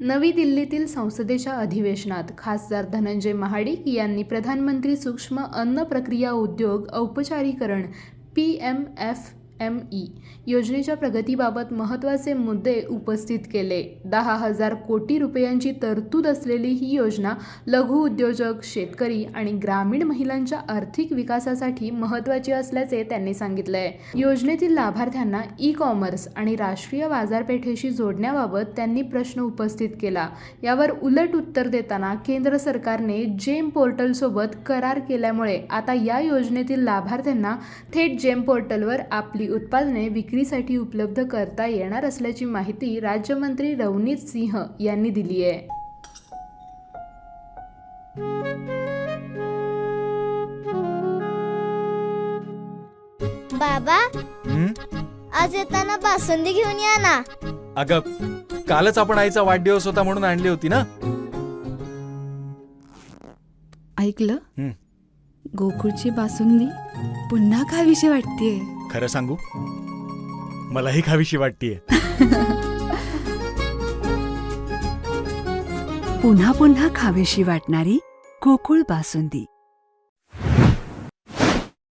नवी दिल्लीतील संसदेच्या अधिवेशनात खासदार धनंजय महाडिक यांनी प्रधानमंत्री सूक्ष्म अन्न प्रक्रिया उद्योग औपचारिकरण PMFME योजनेच्या प्रगतीबाबत महत्त्वाचे मुद्दे उपस्थित केले. 10,000 कोटी रुपयांची तरतूद असलेली ही योजना लघु उद्योजक, शेतकरी आणि ग्रामीण महिलांच्या आर्थिक विकासासाठी महत्त्वाची असल्याचे त्यांनी सांगितले. योजनेतील लाभार्थ्यांना ई-कॉमर्स आणि राष्ट्रीय बाजारपेठेशी जोडण्याबाबत त्यांनी प्रश्न उपस्थित केला. यावर उलट उत्तर देताना केंद्र सरकारने जेम पोर्टलसोबत करार केल्यामुळे आता या योजनेतील लाभार्थ्यांना थेट जेम पोर्टलवर आपली उत्पादने विक्रीसाठी उपलब्ध करता येणार असल्याची माहिती राज्यमंत्री रवनीत सिंह यांनी दिली आहे. बाबा, आज येताना बासुंदी घेऊन या ना. अगं, कालच आपण आईचा वाढदिवस होता म्हणून आणली होती ना. ऐकलं? गोकुळची बासुंदी पुन्हा खावीशी वाटतेय. खरं सांगू, मलाही खावीशी वाटतेय. पुन्हा पुन्हा खावीशी वाटणारी गोकुळ बासुंदी.